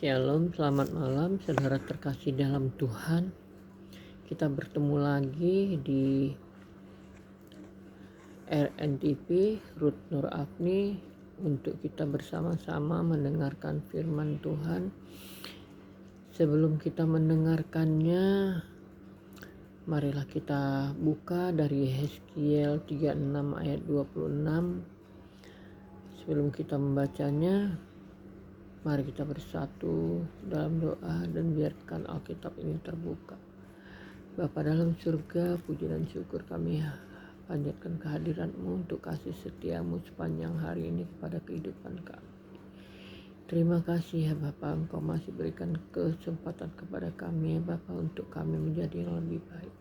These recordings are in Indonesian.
Shalom, selamat malam saudara terkasih dalam Tuhan. Kita bertemu lagi di RNTP Ruth Nur Afni untuk kita bersama-sama mendengarkan firman Tuhan. Sebelum kita mendengarkannya, marilah kita buka dari Yeskiel 36 ayat 26. Sebelum kita membacanya, mari kita bersatu dalam doa dan biarkan Alkitab ini terbuka. Bapa dalam surga, puji dan syukur kami panjatkan kehadiran-Mu untuk kasih setia-Mu sepanjang hari ini kepada kehidupan kami. Terima kasih ya Bapa, Engkau masih berikan kesempatan kepada kami ya Bapa untuk kami menjadi yang lebih baik.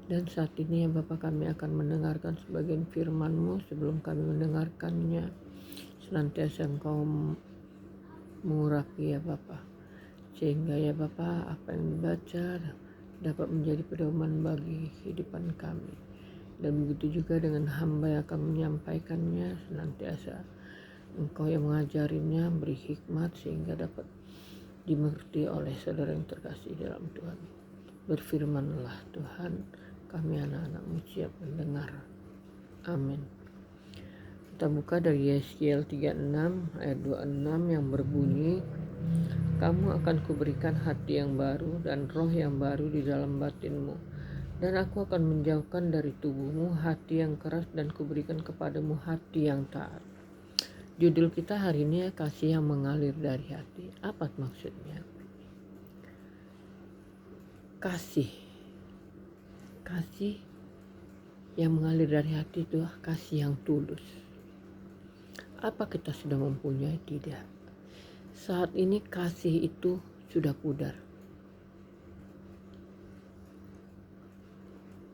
Dan saat ini ya Bapa, kami akan mendengarkan sebagian firman-Mu. Sebelum kami mendengarkannya, senantiasa Engkau mengurapi ya Bapa, sehingga ya Bapa apa yang dibaca dapat menjadi pedoman bagi kehidupan kami. Dan begitu juga dengan hamba yang akan menyampaikannya, senantiasa Engkau yang mengajarinya, beri hikmat sehingga dapat dimengerti oleh saudara yang terkasih dalam Tuhan. Berfirmanlah Tuhan, kami anak-anak-Mu siap mendengar. Amin. Kita buka dari Yeskiel 36 ayat 26 yang berbunyi, kamu akan kuberikan hati yang baru dan roh yang baru di dalam batinmu. Dan aku akan menjauhkan dari tubuhmu hati yang keras dan kuberikan kepadamu hati yang taat. Judul kita hari ini kasih yang mengalir dari hati. Apa maksudnya? Kasih yang mengalir dari hati itu kasih yang tulus. Apa kita sudah mempunyai? Tidak. Saat ini kasih itu sudah pudar.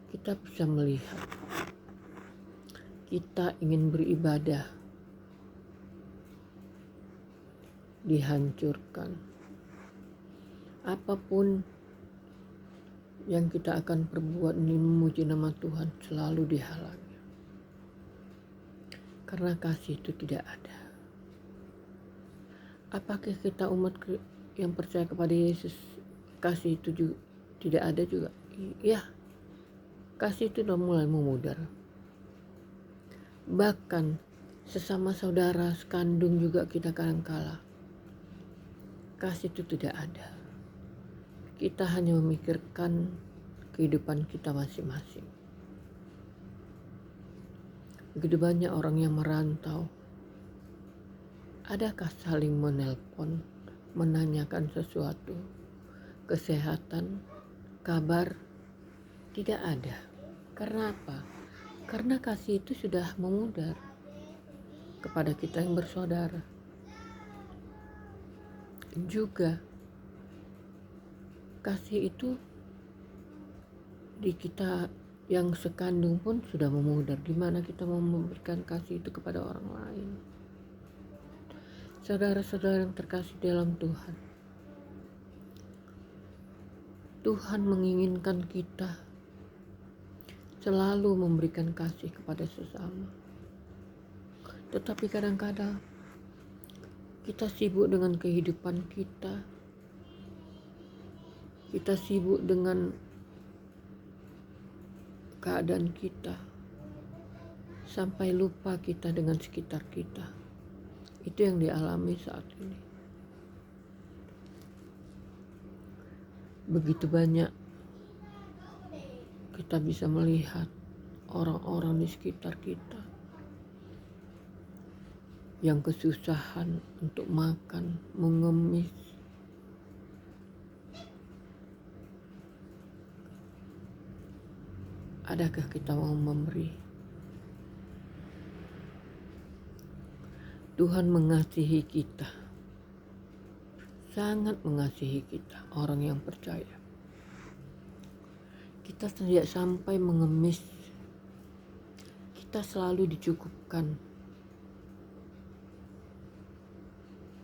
Kita bisa melihat, kita ingin beribadah, dihancurkan. Apapun yang kita akan perbuat ini memuji nama Tuhan selalu dihalangi. Karena kasih itu tidak ada. Apakah kita umat yang percaya kepada Yesus, kasih itu juga tidak ada juga? Ya, kasih itu sudah mulai memudar. Bahkan sesama saudara sekandung juga kita kadang kala. Kasih itu tidak ada. Kita hanya memikirkan kehidupan kita masing-masing. Begitu banyak orang yang merantau. Adakah saling menelpon, menanyakan sesuatu, kesehatan, kabar? Tidak ada. Karena apa? Karena kasih itu sudah memudar kepada kita yang bersaudara. Juga kasih itu di kita yang sekandung pun sudah memudar. Gimana kita mau memberikan kasih itu kepada orang lain? Saudara-saudara yang terkasih dalam Tuhan, Tuhan menginginkan kita selalu memberikan kasih kepada sesama. Tetapi kadang-kadang kita sibuk dengan kehidupan kita. Kita sibuk dengan keadaan kita. Sampai lupa kita dengan sekitar kita. Itu yang dialami saat ini. Begitu banyak kita bisa melihat orang-orang di sekitar kita yang kesusahan untuk makan, mengemis. Adakah kita mau memberi? Tuhan mengasihi kita, sangat mengasihi kita, orang yang percaya. Kita tidak sampai mengemis, kita selalu dicukupkan.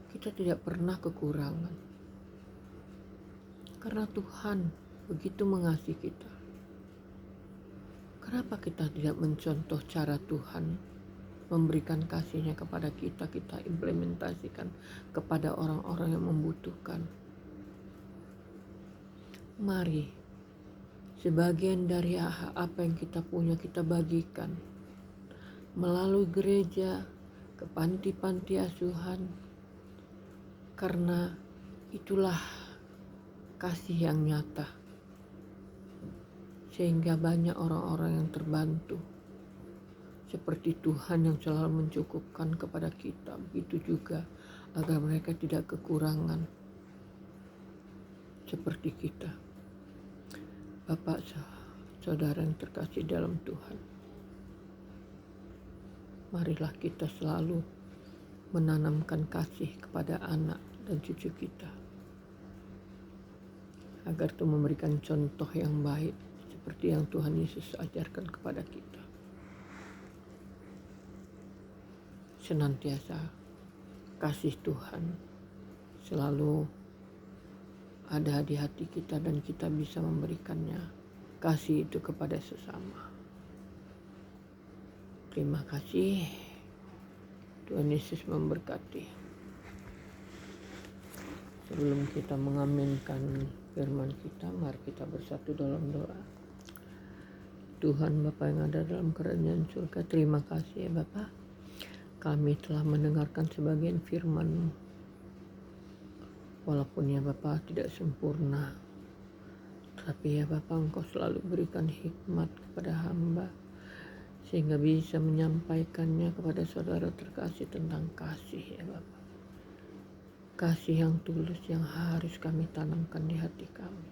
Kita tidak pernah kekurangan. Karena Tuhan begitu mengasihi kita. Kenapa kita tidak mencontoh cara Tuhan memberikan kasih-Nya kepada kita, kita implementasikan kepada orang-orang yang membutuhkan. Mari, sebagian dari apa yang kita punya kita bagikan melalui gereja, ke panti-panti asuhan, karena itulah kasih yang nyata, sehingga banyak orang-orang yang terbantu. Seperti Tuhan yang selalu mencukupkan kepada kita, begitu juga agar mereka tidak kekurangan seperti kita. Bapak, saudara yang terkasih dalam Tuhan, marilah kita selalu menanamkan kasih kepada anak dan cucu kita, agar itu memberikan contoh yang baik seperti yang Tuhan Yesus ajarkan kepada kita. Senantiasa kasih Tuhan selalu ada di hati kita dan kita bisa memberikannya, kasih itu kepada sesama. Terima kasih. Tuhan Yesus memberkati. Sebelum kita mengaminkan firman kita, mari kita bersatu dalam doa. Tuhan Bapa yang ada dalam kerajaan surga, terima kasih ya Bapa. Kami telah mendengarkan sebagian firman-Mu. Walaupun ya Bapa tidak sempurna, tapi ya Bapa Engkau selalu berikan hikmat kepada hamba, sehingga bisa menyampaikannya kepada saudara terkasih tentang kasih ya Bapa. Kasih yang tulus yang harus kami tanamkan di hati kami,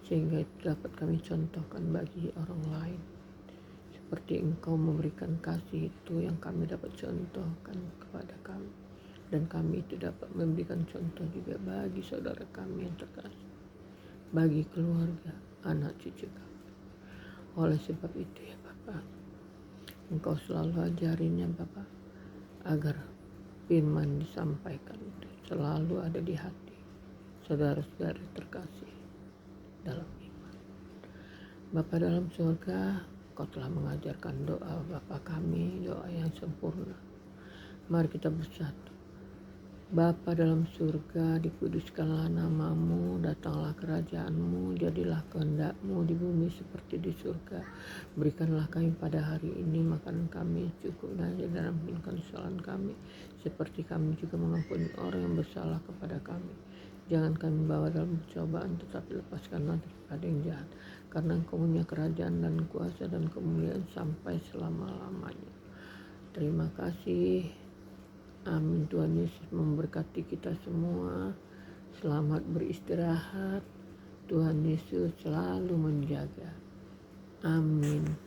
sehingga itu dapat kami contohkan bagi orang lain. Seperti Engkau memberikan kasih itu yang kami dapat contohkan kepada kami, dan kami itu dapat memberikan contoh juga bagi saudara kami yang terkasih, bagi keluarga, anak cucu kami. Oleh sebab itu ya Bapa, Engkau selalu ajarinnya Bapa, agar firman disampaikan itu selalu ada di hati saudara-saudara terkasih dalam iman. Bapa dalam surga, Kau telah mengajarkan doa Bapa kami, doa yang sempurna. Mari kita bersatu. Bapa dalam surga, dikuduskanlah nama-Mu, datanglah kerajaan-Mu, jadilah kehendak-Mu di bumi seperti di surga. Berikanlah kami pada hari ini makanan kami cukup, dan jangan ampunkan kesalahan kami, seperti kami juga mengampuni orang yang bersalah kepada kami. Jangan kami bawa dalam pencobaan, tetapi lepaskanlah daripada yang jahat. Karena Engkau punya kerajaan dan kuasa dan kemuliaan sampai selama-lamanya. Terima kasih. Amin. Tuhan Yesus memberkati kita semua. Selamat beristirahat. Tuhan Yesus selalu menjaga. Amin.